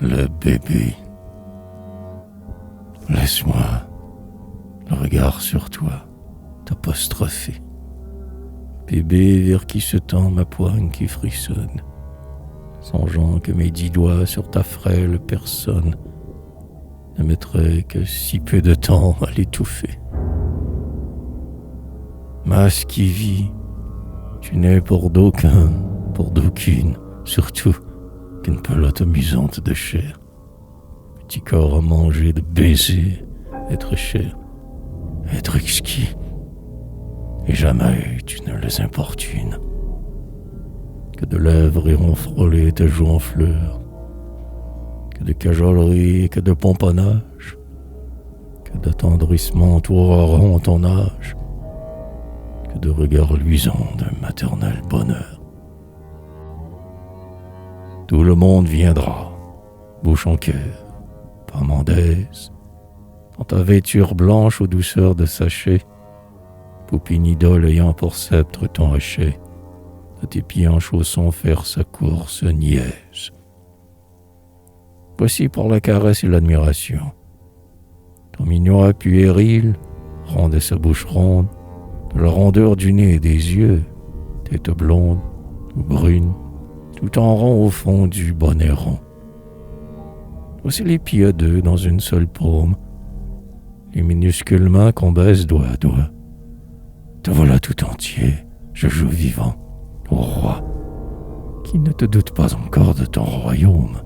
Le bébé. Laisse-moi le regard sur toi, t'apostropher. Bébé vers qui se tend ma poigne qui frissonne, songeant que mes 10 doigts sur ta frêle personne ne mettraient que si peu de temps à l'étouffer. Masse qui vit, tu n'es pour d'aucun, pour d'aucune, surtout qu'une pelote amusante de chair. Petit corps à manger, de baisers, être cher, être exquis. Et jamais tu ne les importunes. Que de lèvres iront frôler tes joues en fleurs, que de cajolerie, que de pomponnage, que d'attendrissement toureront ton âge, que de regards luisants d'un maternel bonheur. Tout le monde viendra, bouche en cœur, par mendaise, dans ta vêture blanche aux douceurs de sachet, poupine idole ayant pour sceptre ton hachet, à tes pieds en chaussons faire sa course niaise. Voici pour la caresse et l'admiration. Ton mignon puéril rendait sa bouche ronde, de la rondeur du nez et des yeux, tête blonde ou brune, tout en rond au fond du bonnet rond. Voici les pieds à deux dans une seule paume, les minuscules mains qu'on baise doigt à doigt. Te voilà tout entier, je joue vivant, au roi, qui ne te doute pas encore de ton royaume.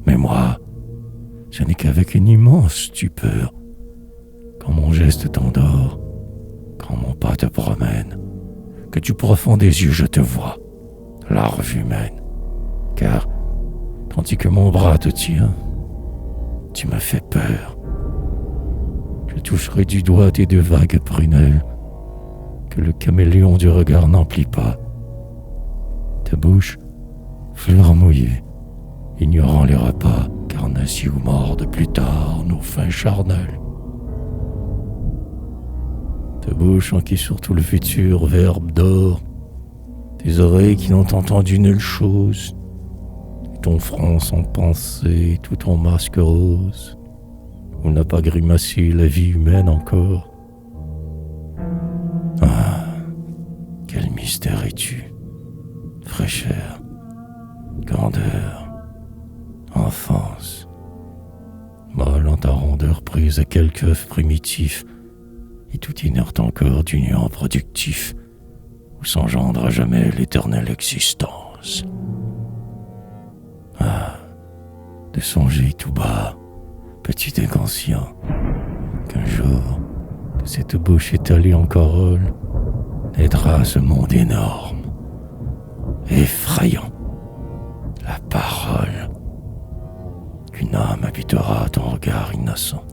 Mais moi, ce n'est qu'avec une immense stupeur, quand mon geste t'endort, quand mon pas te promène, que du profond des yeux je te vois, larve humaine, car, tandis que mon bras te tient, tu me fais peur. Je toucherai du doigt tes 2 vagues prunelles, que le caméléon du regard n'emplit pas. Ta bouche, fleur mouillée, ignorant les repas, carnassiers ou mordent plus tard nos fins charnelles. Ta bouche en qui sur tout le futur verbe d'or, tes oreilles qui n'ont entendu nulle chose, et ton front sans pensée, tout ton masque rose, où n'a pas grimacé la vie humaine encore. Ah, quel mystère es-tu, fraîcheur, grandeur, enfance, molle en ta rondeur prise à quelque œuf primitif, et tout inerte encore du néant productif, où s'engendre à jamais l'éternelle existence. Ah, de songer tout bas, petit inconscient, qu'un jour, de cette bouche étalée en corolle, naîtra ce monde énorme, effrayant, la parole, qu'une âme habitera à ton regard innocent,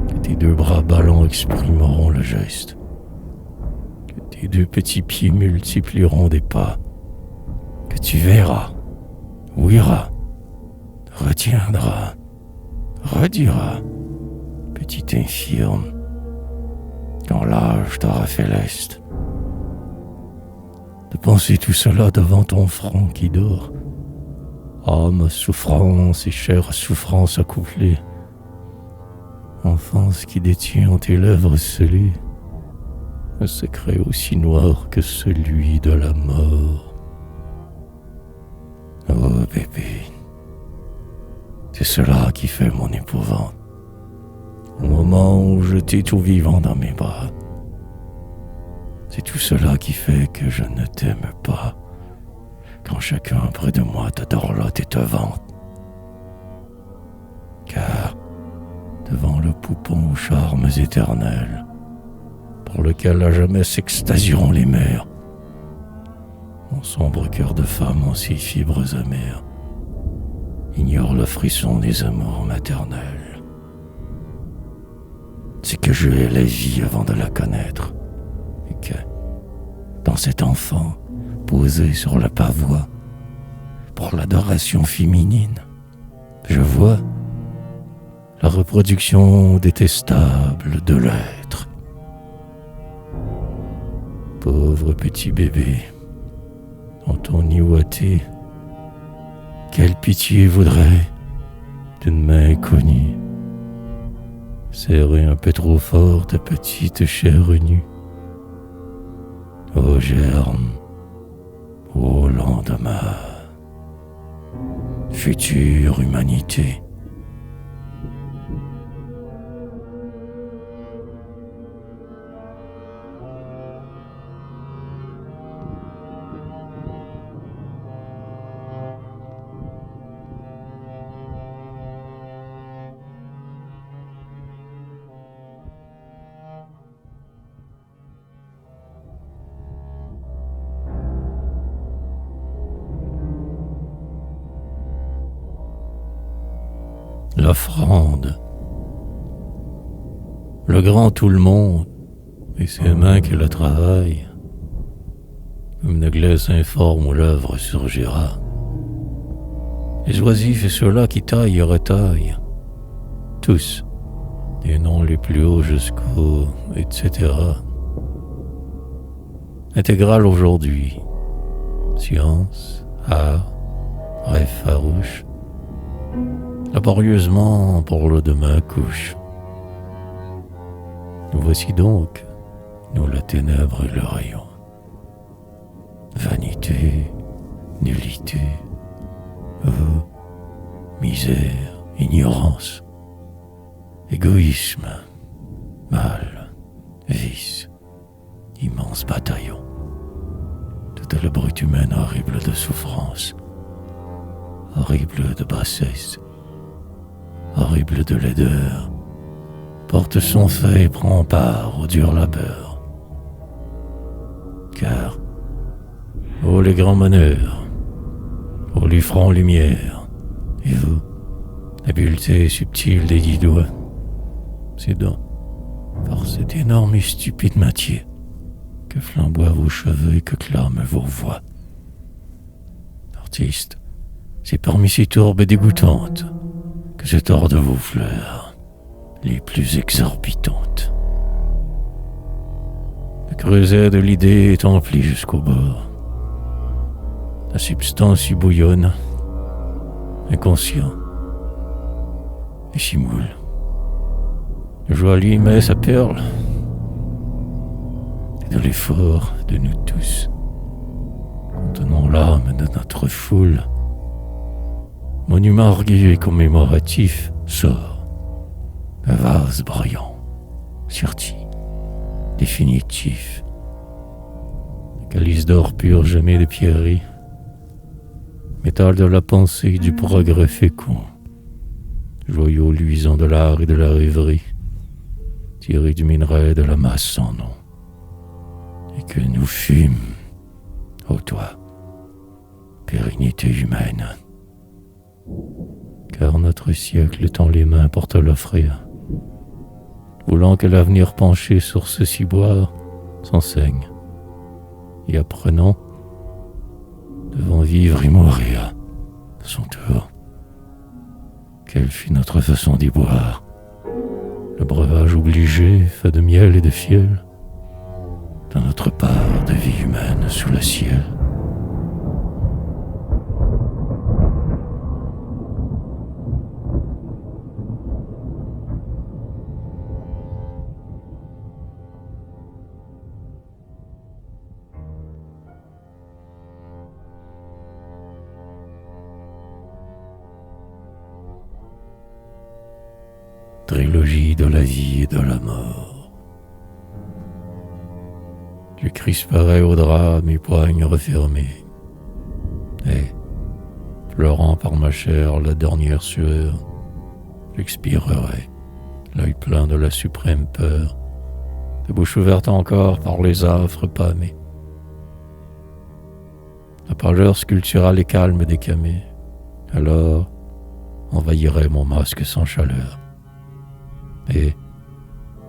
que tes 2 bras ballants exprimeront le geste, que tes 2 petits pieds multiplieront des pas, que tu verras, ouïras, retiendras, rediras, petit infirme, quand l'âge t'aura fait leste, de penser tout cela devant ton front qui dort, âme, souffrance et chair souffrance accouplée, enfance qui détient en tes lèvres scellées un secret aussi noir que celui de la mort. Oh bébé, c'est cela qui fait mon épouvante, au moment où je t'ai tout vivant dans mes bras. C'est tout cela qui fait que je ne t'aime pas, quand chacun près de moi te dorlote et te vante. Car, devant le poupon aux charmes éternels, pour lequel à jamais s'extasieront les mers, mon sombre cœur de femme en ses fibres amères ignore le frisson des amours maternels. C'est que je hais la vie avant de la connaître, et que, dans cet enfant posé sur le pavois, pour l'adoration féminine, je vois la reproduction détestable de l'être. Pauvre petit bébé, dans ton nid ouaté, quelle pitié voudrait d'une main inconnue serrer un peu trop fort ta petite chair nue. Ô germe, ô lendemain, future humanité. L'offrande, le grand tout le monde, et ses mains qui le travaillent, comme une glace informe où l'œuvre surgira. Les oisifs et ceux-là qui taillent et retaillent, tous, des noms les plus hauts jusqu'au etc. Intégral aujourd'hui, science, art, rêve farouche, laborieusement pour le demain couche. Nous voici donc, nous la ténèbre et le rayon. Vanité, nullité, misère, ignorance, égoïsme, mal, vice, immense bataillon. Toute la brute humaine horrible de souffrance, horrible de bassesse, horrible de laideur, porte son fait et prend part au dur labeur. Car, ô les grands meneurs, ô les francs lumières, et vous, habileté subtile des 10 doigts, c'est donc, par cette énorme et stupide matière, que flamboient vos cheveux et que clament vos voix. Artistes, c'est parmi ces tourbes dégoûtantes que je tords de vos fleurs les plus exorbitantes. Le creuset de l'idée est empli jusqu'au bord. La substance y bouillonne, inconscient, et s'y moule. Le joie lui met sa perle, et de l'effort de nous tous, contenant l'âme de notre foule, monument orgueilleux et commémoratif sort, un vase brillant, surti, définitif, un calice d'or pur jamais de pierreries, métal de la pensée et du progrès fécond, joyau luisant de l'art et de la rêverie, tiré du minerai de la masse sans nom, et que nous fûmes, ô toi, pérennité humaine. Car notre siècle tend les mains pour te l'offrir, voulant que l'avenir penché sur ce ciboire s'enseigne, et apprenant, devant vivre et mourir, de son tour, quelle fut notre façon d'y boire, le breuvage obligé fait de miel et de fiel, dans notre part de vie humaine sous le ciel. Trilogie de la vie et de la mort. Je crisperai au drap mes poignes refermées, et, pleurant par ma chair la dernière sueur, j'expirerai, l'œil plein de la suprême peur, la bouche ouverte encore par les affres pâmés. La pâleur sculpturale et calme des camées, alors envahirait mon masque sans chaleur. Et,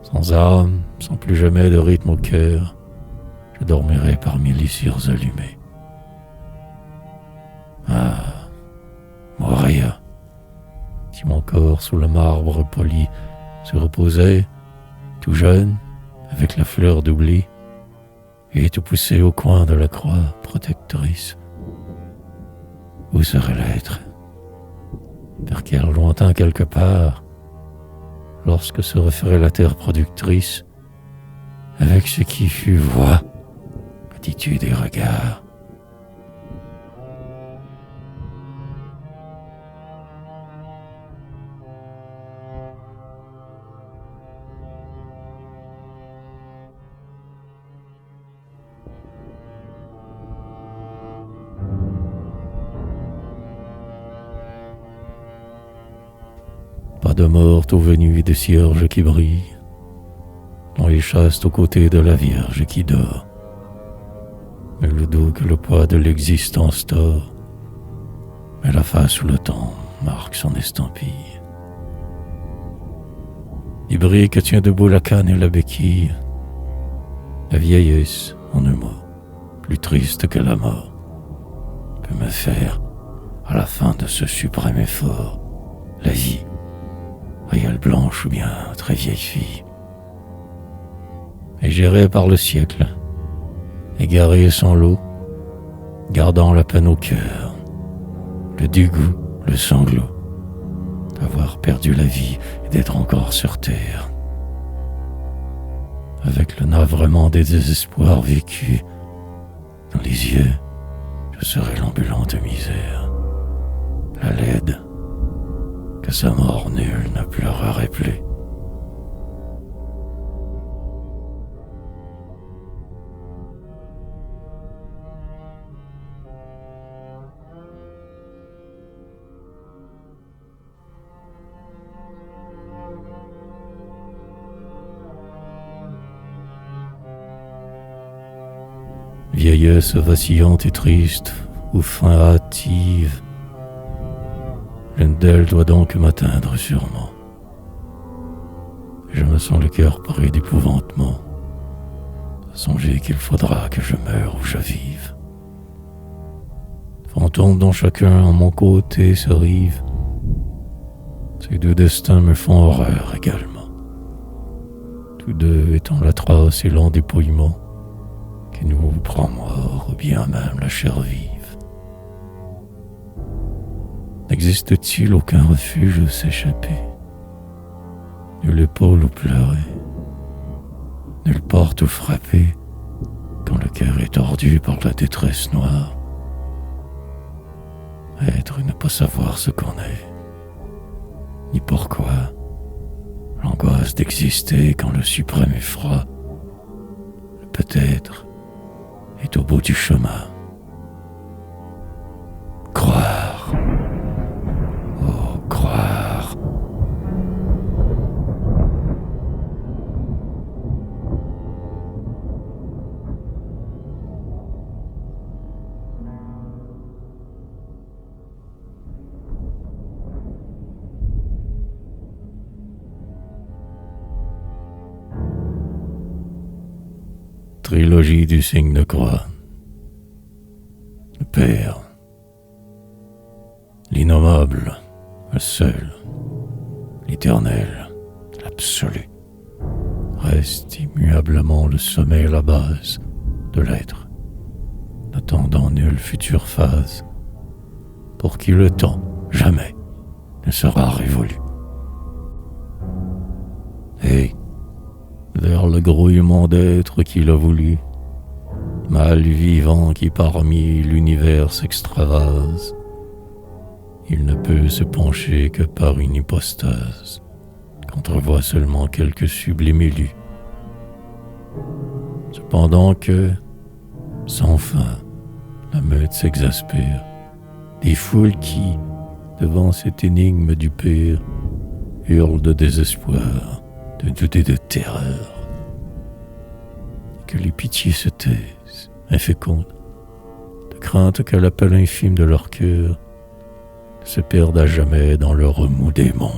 sans âme, sans plus jamais de rythme au cœur, je dormirai parmi les cires allumées. Ah, Moria, si mon corps sous le marbre poli se reposait, tout jeune, avec la fleur d'oubli, et tout poussé au coin de la croix protectrice, où serait l'être vers quel lointain quelque part, lorsque se referait la terre productrice, avec ce qui fut voix, attitude et regard. Pas de morte aux venues et de cierges qui brillent, dans les chastes aux côtés de la Vierge qui dort. Mais le dos que le poids de l'existence tord, mais la face où le temps marque son estampille. Il brille que tient debout la canne et la béquille, la vieillesse, en un mot, plus triste que la mort, peut me faire, à la fin de ce suprême effort, la vie, réelle blanche ou bien très vieille fille. Et gérée par le siècle, égarée sans lot, gardant la peine au cœur, le dégoût, le sanglot, d'avoir perdu la vie et d'être encore sur terre. Avec le navrement des désespoirs vécus, dans les yeux, je serai l'ambulante misère, la laide, que sa mort nulle ne pleurerait plus. Vieillesse vacillante et triste, ou fin hâtive, l'une d'elles doit donc m'atteindre sûrement. Je me sens le cœur pris d'épouvantement, à songer qu'il faudra que je meure ou je vive. Fantômes dont chacun en mon côté se rive, ces deux destins me font horreur également, tous deux étant l'atroce et lent dépouillement qui nous prend mort ou bien même la chair vive. N'existe-t-il aucun refuge où s'échapper, nulle épaule où pleurer, nulle porte où frapper quand le cœur est tordu par la détresse noire? Être et ne pas savoir ce qu'on est, ni pourquoi, l'angoisse d'exister quand le suprême effroi, le peut-être, est au bout du chemin. Croire, oh croire. Trilogie du signe de croix. Le Père, l'innommable, le seul, l'éternel, l'absolu, reste immuablement le sommet et la base de l'être, n'attendant nulle future phase, pour qui le temps, jamais, ne sera révolu. Et, vers le grouillement d'êtres qu'il a voulu, mal vivant qui parmi l'univers s'extravase, il ne peut se pencher que par une hypostase, qu'entrevoit seulement quelques sublimes élus. Cependant que, sans fin, la meute s'exaspère, des foules qui, devant cette énigme du Père, hurlent de désespoir, de doute et de terreur. Que les pitiés se taisent, infécondes, de crainte que l'appel infime de leur cœur ne se perde à jamais dans le remous des mondes.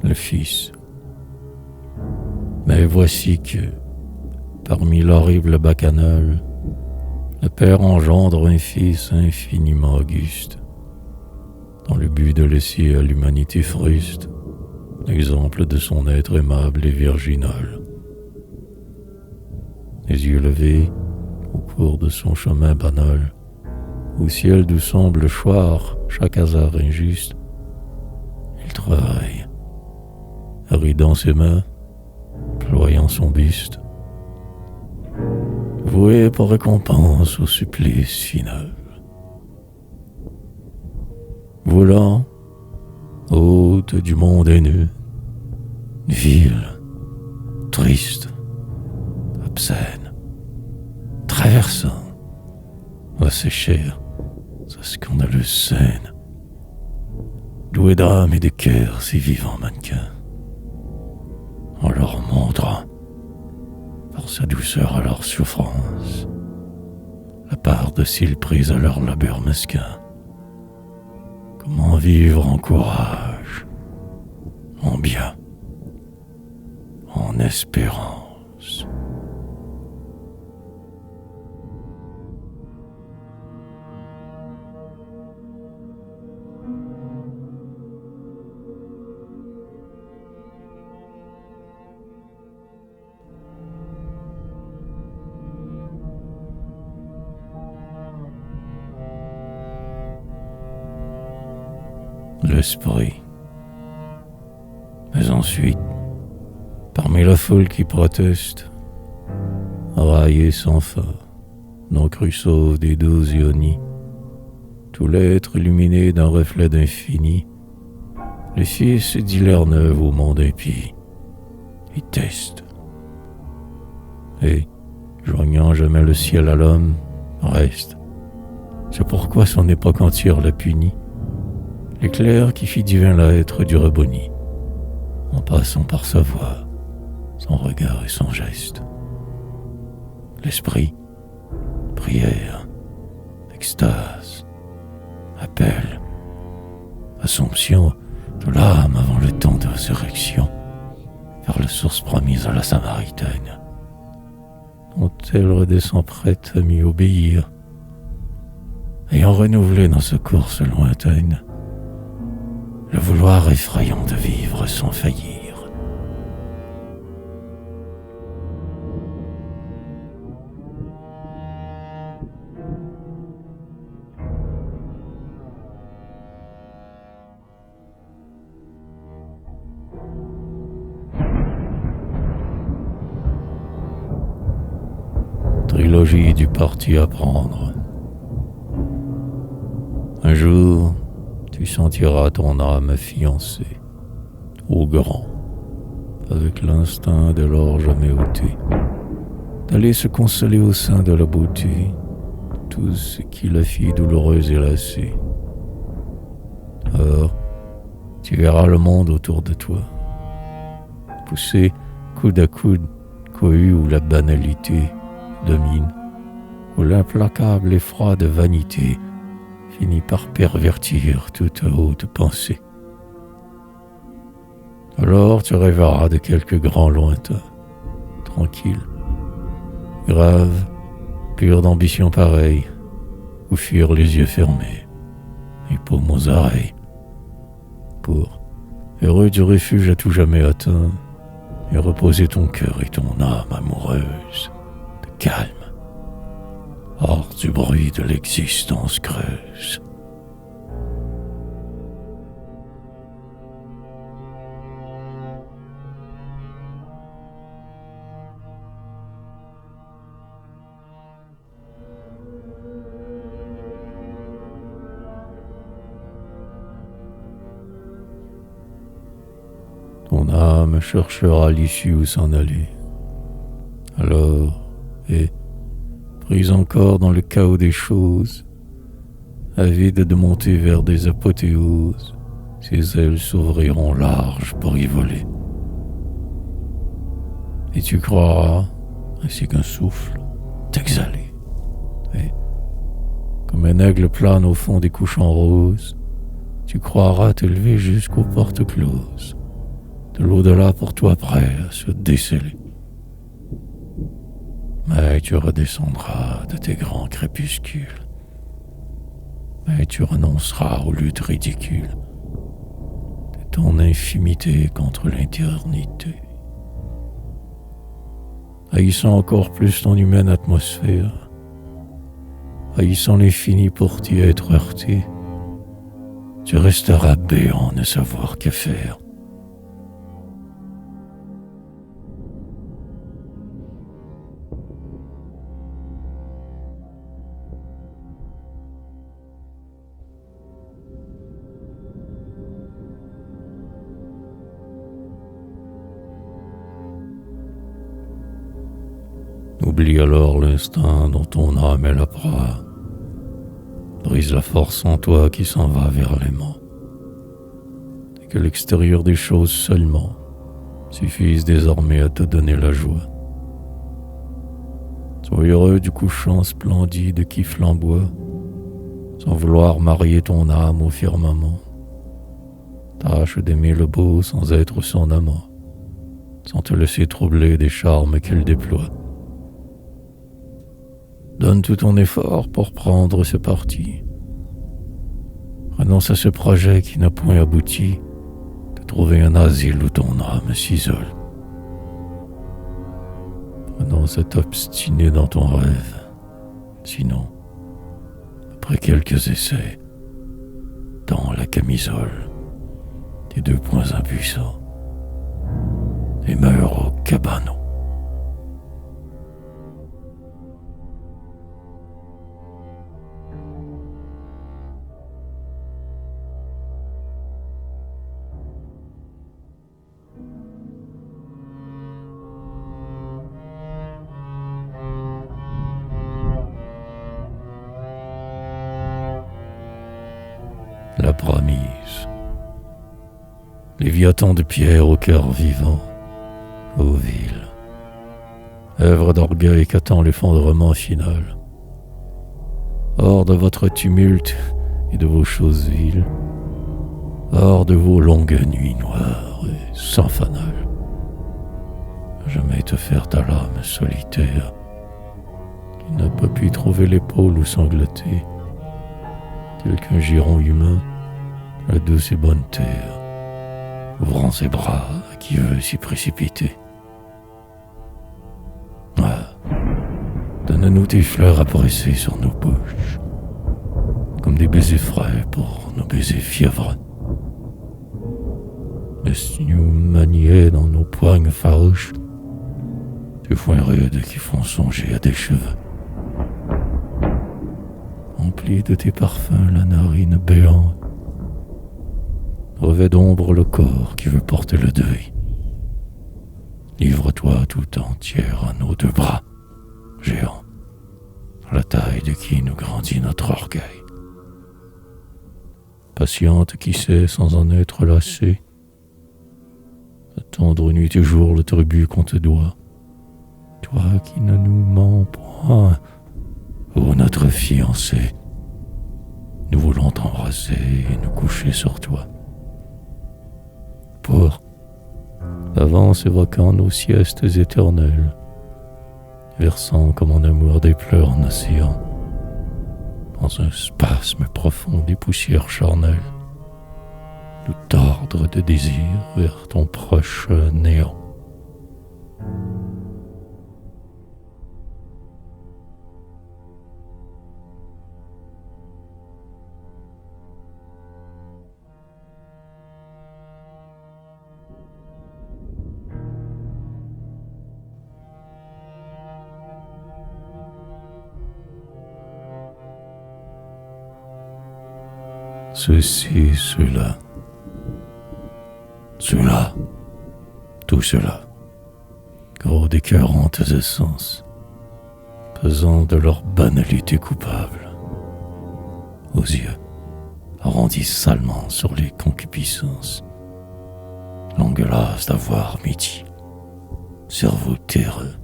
Le Fils. Mais voici que, parmi l'horrible bacchanal, Le Père engendre un Fils infiniment auguste, dans le but de laisser à l'humanité fruste l'exemple de son être aimable et virginal. Les yeux levés, au cours de son chemin banal, au ciel d'où semble choir chaque hasard injuste, il travaille, ridant ses mains, ployant son buste, voué pour récompense au supplice final. Voulant, hôte du monde haineux, ville, triste, obscène, traversant, à sécher sa scandaleuse scène, doué d'âme et de cœur ces vivants mannequins, en leur montrant, par sa douceur à leur souffrance, la part de cils prise à leur labeur mesquin. Comment vivre en courage, en bien, en espérance. L'esprit. Mais ensuite, parmi la foule qui proteste, raillé sans fin, non cru sauve des doux ionies, tout l'être illuminé d'un reflet d'infini, les fils dit l'air neuve au monde impie, et testent. Et, joignant jamais le ciel à l'homme, reste. C'est pourquoi son époque entière l'a puni. L'éclair qui fit divin l'être du reboni, en passant par sa voix, son regard et son geste. L'esprit, prière, extase, appel, assomption de l'âme avant le temps de résurrection, vers la source promise à la Samaritaine, dont elle redescend prête à m'y obéir, ayant renouvelé dans sa course lointaine le vouloir effrayant de vivre sans faillir. Trilogie du parti à prendre. Un jour, tu sentiras ton âme fiancée, au grand, avec l'instinct de l'or jamais ôté, d'aller se consoler au sein de la beauté, tout ce qui la fit douloureuse et lassée. Or, tu verras le monde autour de toi, poussé coude à coude, cohue où la banalité domine, où l'implacable effroi de vanité finit par pervertir toute haute pensée. Alors tu rêveras de quelques grands lointains, tranquilles, graves, purs d'ambition pareille, où fuirent les yeux fermés, les paumes aux oreilles, pour, heureux du refuge à tout jamais atteint, et reposer ton cœur et ton âme amoureuse, de calme, hors du bruit de l'existence creuse. Ton âme cherchera l'issue où s'en aller. Alors, et prise encore dans le chaos des choses, avide de monter vers des apothéoses, ses ailes s'ouvriront larges pour y voler. Et tu croiras, ainsi qu'un souffle, t'exhaler. Et, comme un aigle plane au fond des couchants roses, tu croiras t'élever jusqu'aux portes closes, de l'au-delà pour toi prêt à se déceler. Mais tu redescendras de tes grands crépuscules. Mais tu renonceras aux luttes ridicules de ton infimité contre l'éternité. Haïssant encore plus ton humaine atmosphère, haïssant l'infini pour t'y être heurté, tu resteras béant, ne savoir que faire. Oublie alors l'instinct dont ton âme est la proie. Brise la force en toi qui s'en va vers l'aimant. Et que l'extérieur des choses seulement suffise désormais à te donner la joie. Sois heureux du couchant splendide qui flamboie, sans vouloir marier ton âme au firmament. Tâche d'aimer le beau sans être son amant, sans te laisser troubler des charmes qu'il déploie. Donne tout ton effort pour prendre ce parti. Renonce à ce projet qui n'a point abouti de trouver un asile où ton âme s'isole. Renonce à t'obstiner dans ton rêve. Sinon, après quelques essais, dans la camisole des 2 points impuissants et meurs au cabanon. La promise. Léviathan de pierre au cœur vivant, ô ville, œuvre d'orgueil qu'attend l'effondrement final. Hors de votre tumulte et de vos choses viles, hors de vos longues nuits noires et sans fanal, jamais te faire ta lame solitaire, qui n'a pas pu trouver l'épaule où sangloter, tel qu'un giron humain, la douce et bonne terre, ouvrant ses bras à qui veut s'y précipiter. Ah, donne-nous tes fleurs à presser sur nos bouches, comme des baisers frais pour nos baisers fiévreux. Laisse-nous manier dans nos poignes farouches des poings rudes qui font songer à des cheveux. Emplis de tes parfums la narine béante, revêt d'ombre le corps qui veut porter le deuil. Livre-toi tout entière à nos 2 bras, géants, à la taille de qui nous grandit notre orgueil. Patiente qui sait sans en être lassée, attendre nuit et jour le tribut qu'on te doit. Toi qui ne nous mens point, ô notre fiancé, nous voulons t'embrasser et nous coucher sur toi. Pour, d'avance évoquant nos siestes éternelles, versant comme en amour des pleurs en océan, dans un spasme profond des poussières charnelles, nous tordre de désir vers ton proche néant. Ceci, cela, tout cela, gros d'écœurantes essences, pesant de leur banalité coupable, aux yeux arrondis salement sur les concupiscences, longue lasse d'avoir midi, cerveau terreux,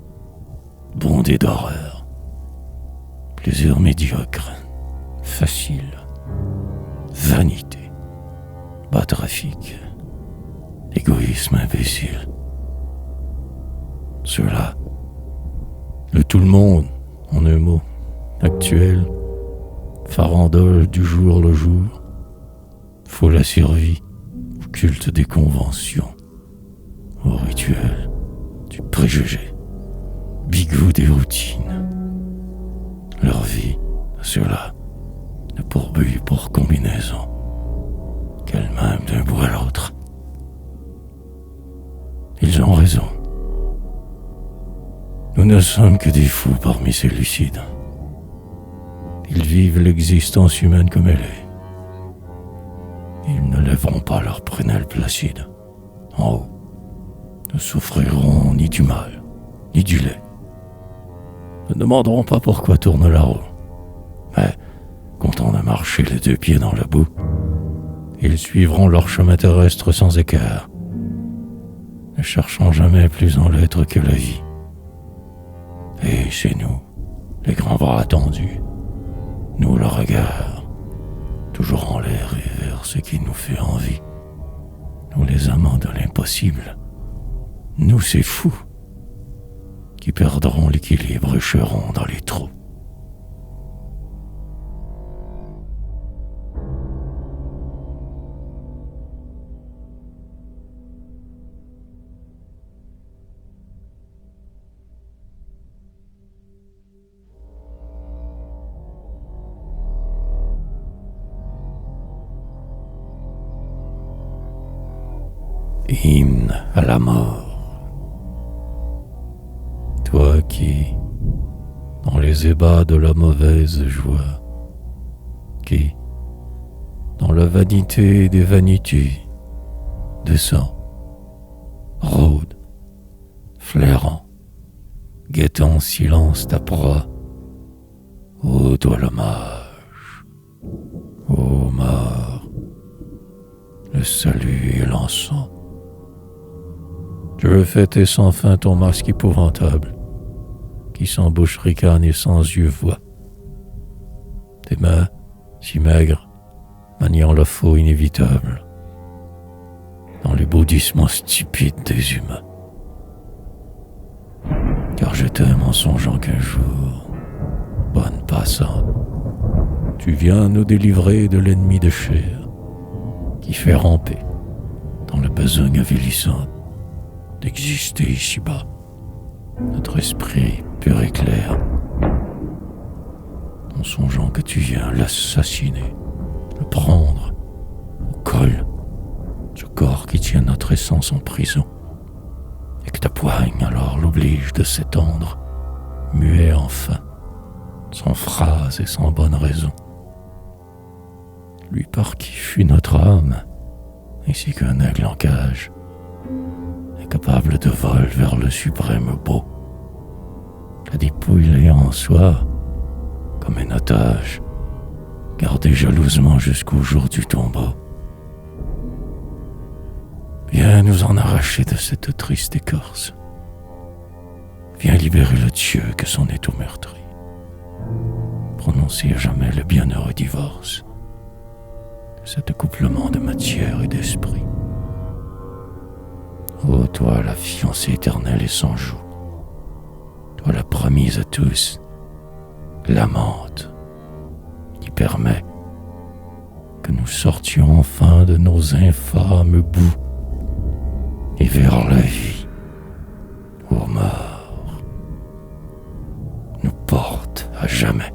bondé d'horreur, plaisir médiocre, facile, vanité, bas trafic, égoïsme imbécile. Ceux-là, Le tout le monde, en un mot, actuel, farandole du jour le jour, faut la survie, au culte des conventions, au rituel du préjugé, bigoud des routines. Leur vie, ceux-là, ne pourbuit pour combinaison qu'elle-même d'un bout à l'autre. Ils ont raison. Nous ne sommes que des fous parmi ces lucides. Ils vivent l'existence humaine comme elle est. Ils ne lèveront pas leurs prunelles placides. En haut, ne souffriront ni du mal, ni du lait. Ne demanderont pas pourquoi tourne la roue. Mais, contents de marcher les deux pieds dans la boue, ils suivront leur chemin terrestre sans écart, ne cherchant jamais plus en l'être que la vie. Et c'est nous, les grands bras tendus, nous le regard, toujours en l'air et vers ce qui nous fait envie, nous les amants de l'impossible, nous ces fous, qui perdront l'équilibre et cheront dans les trous. Hymne à la mort. Toi qui, dans les ébats de la mauvaise joie, qui, dans la vanité des vanités, descend, rôde, flairant, guettant en silence ta proie, ô toi l'hommage, ô mort, le salut et l'encens. Je veux fêter sans fin ton masque épouvantable, qui sans bouche ricane et sans yeux voit. Tes mains, si maigres, maniant le faux inévitable, dans les bouddhismes stupides des humains. Car je t'aime en songeant qu'un jour, bonne passante, tu viens nous délivrer de l'ennemi de chair, qui fait ramper dans la besogne avilissante d'exister ici-bas, notre esprit pur et clair, en songeant que tu viens l'assassiner, le prendre au col, ce corps qui tient notre essence en prison, et que ta poigne alors l'oblige de s'étendre, muet enfin, sans phrase et sans bonne raison. Lui par qui fut notre âme, ainsi qu'un aigle en cage, capable de vol vers le suprême beau, la dépouille en soi, comme un otage, gardé jalousement jusqu'au jour du tombeau. Viens nous en arracher de cette triste écorce. Viens libérer le Dieu que son étau meurtri. Prononcer à jamais le bienheureux divorce de cet accouplement de matière et d'esprit. Ô toi la fiancée éternelle et sans joug, toi la promise à tous, l'amante qui permet que nous sortions enfin de nos infâmes boues et vers la vie, ô mort, nous porte à jamais.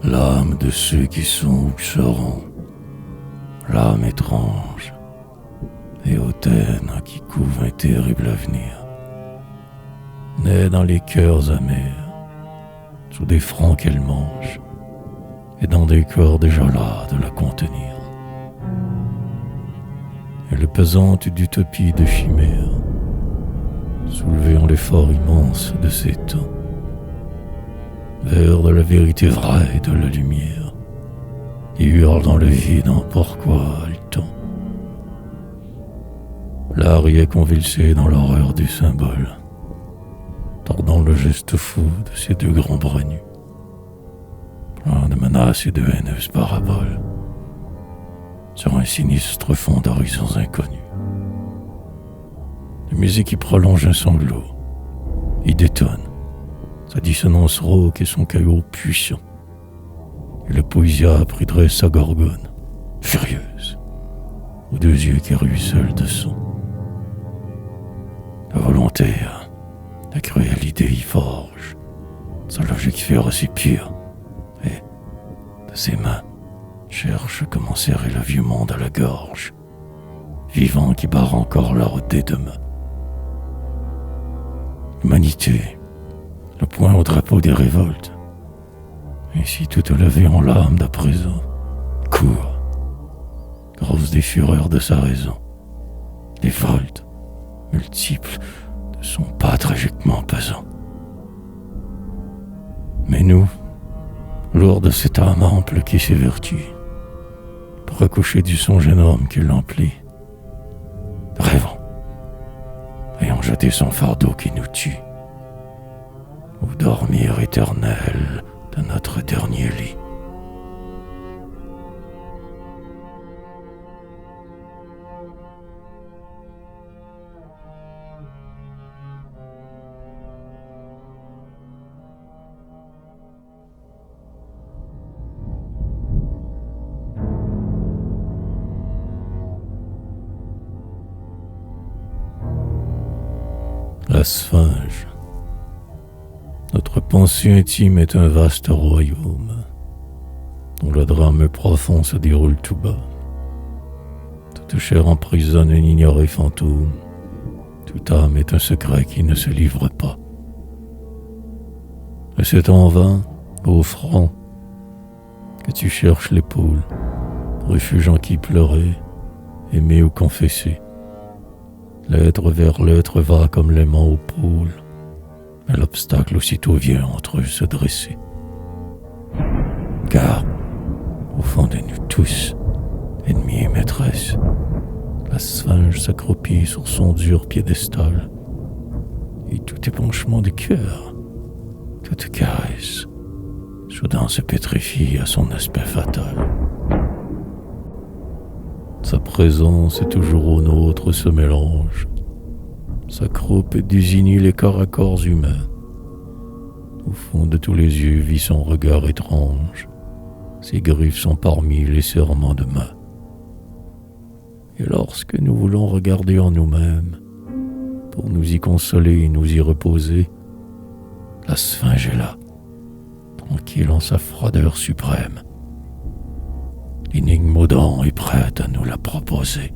L'âme de ceux qui sont ou seront, l'âme étrange et hautaine qui couvre un terrible avenir, naît dans les cœurs amers, sous des fronts qu'elle mange, et dans des corps déjà las de la contenir. Elle est pesante d'utopie de chimère, soulevée en l'effort immense de ces temps, vers de la vérité vraie et de la lumière, qui hurle dans le vide en pourquoi le temps. L'art y est convulsé dans l'horreur du symbole, tordant le geste fou de ces deux grands bras nus, plein de menaces et de haineuses paraboles, sur un sinistre fond d'horizons inconnus. La musique y prolonge un sanglot, y détonne, sa dissonance rauque et son chaos puissant. Et la poésia y dresse sa gorgone, furieuse, aux deux yeux qui ruissellent de sang. La volonté, la cruelle idée y forge, sa logique féroce et pure, et, de ses mains, cherche comment serrer le vieux monde à la gorge, vivant qui barre encore la route des demain. L'humanité, le poing au drapeau des révoltes, ainsi toute levée en larmes d'à présent, court, grosse des fureurs de sa raison, les voltes multiples de son pas tragiquement pesant. Mais nous, lourds de cette âme ample qui s'évertue, pour accoucher du songe énorme qui l'emplit, rêvons, ayant jeté son fardeau qui nous tue, au dormir éternel de notre dernier lit. La Sphinge. Notre pensée intime est un vaste royaume, dont le drame profond se déroule tout bas. Toute chair emprisonne un ignoré fantôme, toute âme est un secret qui ne se livre pas. Et c'est en vain, ô front, que tu cherches l'épaule, refuge en qui pleurer, aimer ou confesser. L'être vers l'être va comme l'aimant au pôle, mais l'obstacle aussitôt vient entre eux se dresser. Car, au fond de nous tous, ennemis et maîtresses, la Sphinge s'accroupit sur son dur piédestal, et tout épanchement de cœur, toute caresse, soudain se pétrifie à son aspect fatal. Sa présence et toujours au nôtre se mélange. Sa croupe désigne les corps à corps humains. Au fond de tous les yeux vit son regard étrange. Ses griffes sont parmi les serrements de main. Et lorsque nous voulons regarder en nous-mêmes, pour nous y consoler et nous y reposer, la Sphinge est là, tranquille en sa froideur suprême. L'énigme aux dents est prête à nous la proposer.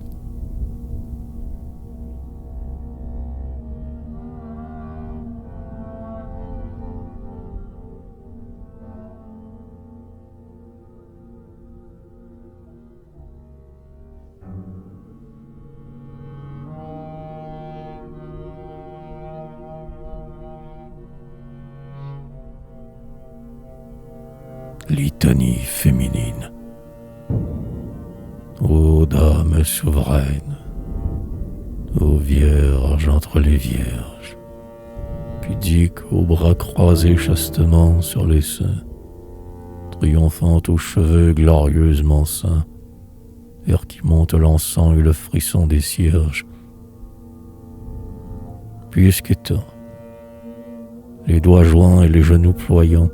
Litanie féminine. Ô dame souveraine, ô vierge entre les vierges, pudique aux bras croisés chastement sur les seins, triomphante aux cheveux glorieusement saints, vers qui monte l'encens et le frisson des cierges. Puisqu'étant, les doigts joints et les genoux ployants,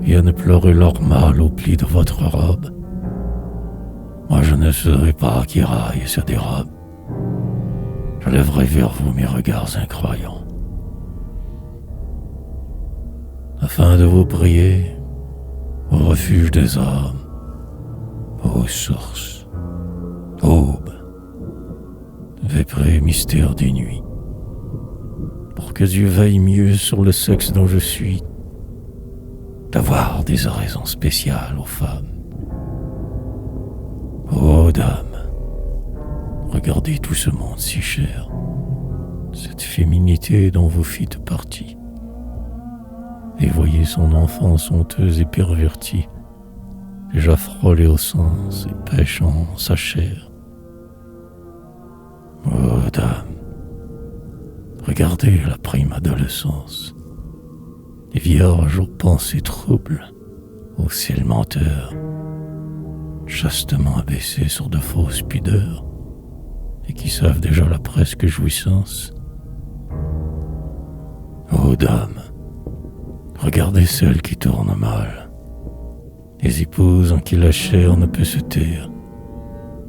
viennent pleurer leur mal au pli de votre robe, moi je ne serai pas qui raille et se dérobe. Je lèverai vers vous mes regards incroyants, afin de vous prier au refuge des âmes, ô source, aube, vêpré mystère des nuits, pour que Dieu veille mieux sur le sexe dont je suis, d'avoir des oraisons spéciales aux femmes. Ô dame, regardez tout ce monde si cher, cette féminité dont vous fîtes partie, et voyez son enfance honteuse et pervertie, déjà frôlée au sens et pêchant sa chair. Oh dame, regardez la prime adolescence, les vierges aux pensées troubles, aux cils menteurs, chastement abaissés sur de fausses pudeurs, et qui savent déjà la presque jouissance. Oh dame, regardez celles qui tournent mal, les épouses en qui la chair ne peut se taire,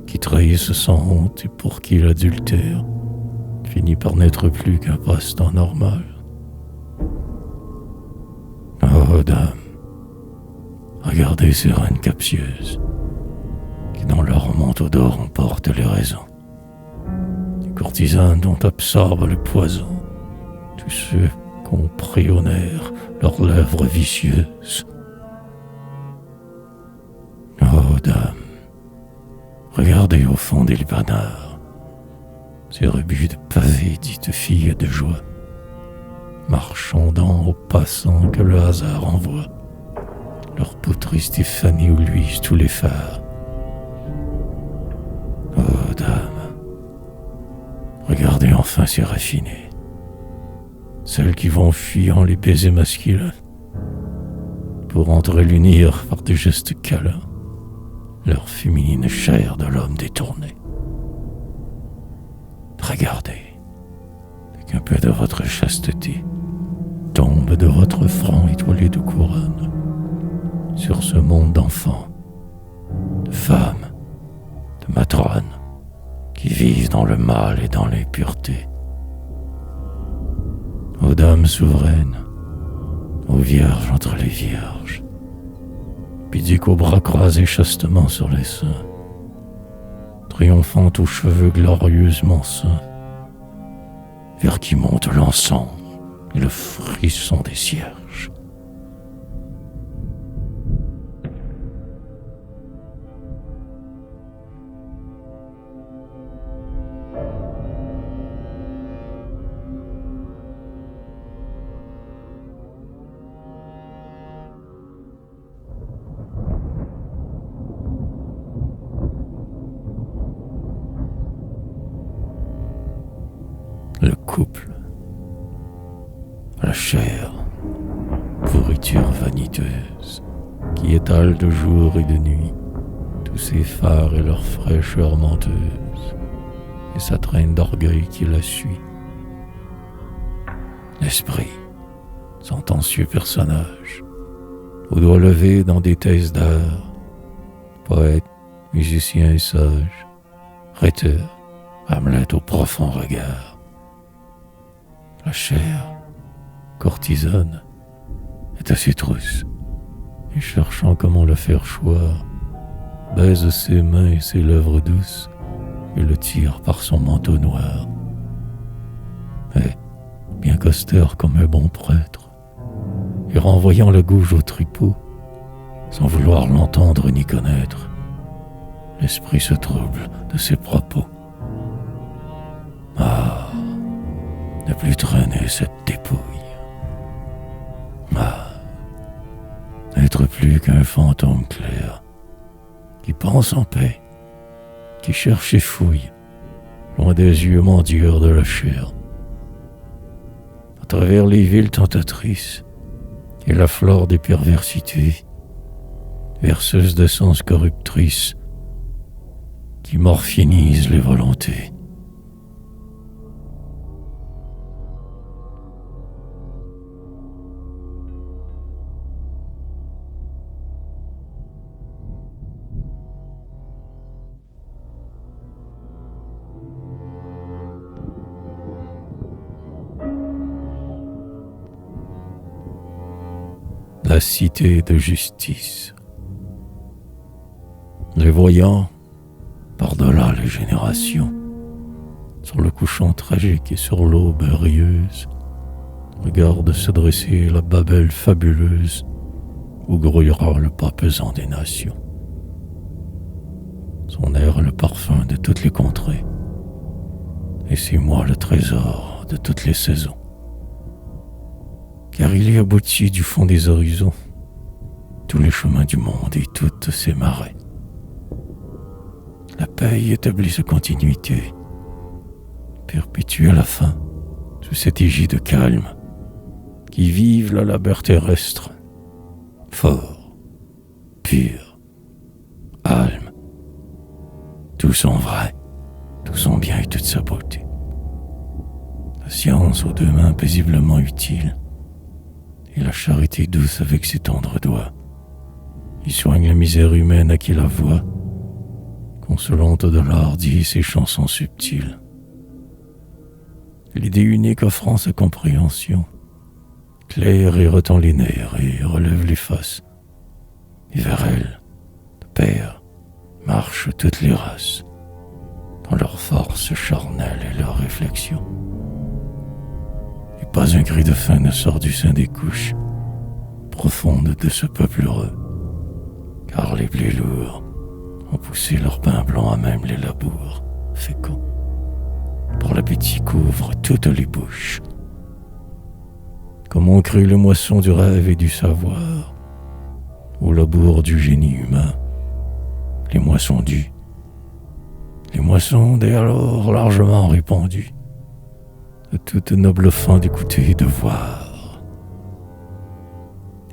qui trahissent sans honte et pour qui l'adultère finit par n'être plus qu'un passe-temps normal. Oh dame, regardez ces reines captieuses, qui dans leur manteau d'or emportent les raisons, les courtisanes dont absorbent le poison tous ceux qu'ont pris au nerf leurs lèvres vicieuses. Oh dame, regardez au fond des lupanards ces rebus de pavés dites filles de joie, marchandant aux passants que le hasard envoie, leur peau triste et fanée où luisent tous les phares. Oh dame, regardez enfin ces raffinées, celles qui vont fuyant les baisers masculins pour entrer l'unir par des gestes câlins leur féminine chair de l'homme détourné. Regardez, et qu'un peu de votre chasteté tombe de votre front étoilé de couronne sur ce monde d'enfants, de femmes, de matrones qui vivent dans le mal et dans l'impureté. Ô dames souveraines, ô vierges entre les vierges, pudiques aux bras croisés chastement sur les seins, triomphante aux cheveux glorieusement sains, vers qui monte l'encens et le frisson des cierges. Le couple, la chair, pourriture vaniteuse, qui étale de jour et de nuit tous ses phares et leur fraîcheur menteuse, et sa traîne d'orgueil qui la suit. L'esprit, sentencieux personnage, aux doigts levés dans des thèses d'art, poète, musicien et sage, rhéteur, Hamlet au profond regard. La chair, courtisane, est à ses trousses, et cherchant comment le faire choir, baise ses mains et ses lèvres douces, et le tire par son manteau noir. Mais, bien qu'austère comme un bon prêtre, et renvoyant la gouge au tripot, sans vouloir l'entendre ni connaître, l'esprit se trouble de ses propos. Ah, ne plus traîner cette dépouille. Ah, n'être plus qu'un fantôme clair, qui pense en paix, qui cherche et fouille, loin des yeux mendieurs de la chair. À travers les villes tentatrices et la flore des perversités, verseuse d'essence corruptrice, qui morphinise les volontés. La cité de justice. Les voyants, par-delà les générations, sur le couchant tragique et sur l'aube rieuse, regardent se dresser la Babel fabuleuse où grouillera le pas pesant des nations. Son air le parfum de toutes les contrées, et c'est moi le trésor de toutes les saisons, car il y a au-dessus du fond des horizons tous les chemins du monde et toutes ses marais. La paix y établit sa continuité, perpétue à la fin, sous cette égide calme, qui vive la labeur terrestre, fort, pur, calme, tout son vrai, tout son bien et toute sa beauté. La science aux deux mains paisiblement utile, et la charité douce avec ses tendres doigts, y soigne la misère humaine à qui la voix, consolante de l'art, dit ses chansons subtiles. L'idée unique offrant sa compréhension, claire et retend les nerfs et relève les faces, et vers elle, de pair, marchent toutes les races, dans leur force charnelle et leur réflexion. Et pas un cri de faim ne sort du sein des couches profondes de ce peuple heureux, car les blés lourds ont poussé leur pain blanc à même les labours féconds. Pour l'appétit couvre toutes les bouches. Comme on crut les moissons du rêve et du savoir, au labour du génie humain, les moissons dues, les moissons dès alors largement répandues, de toute noble fin d'écouter et de voir.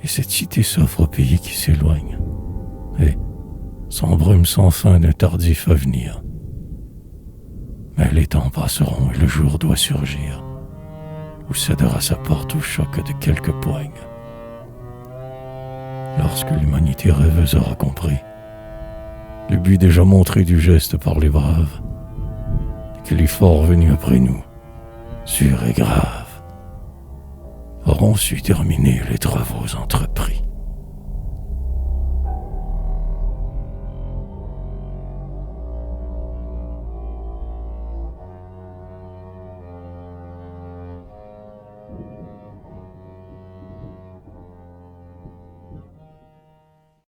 Et cette cité s'offre au pays qui s'éloigne, et sans brume sans fin d'un tardif avenir. Mais les temps passeront et le jour doit surgir, où cédera sa porte au choc de quelques poignes. Lorsque l'humanité rêveuse aura compris le but déjà montré du geste par les braves, et que les forts venus après nous, sûrs et graves, auront su terminer les travaux entrepris.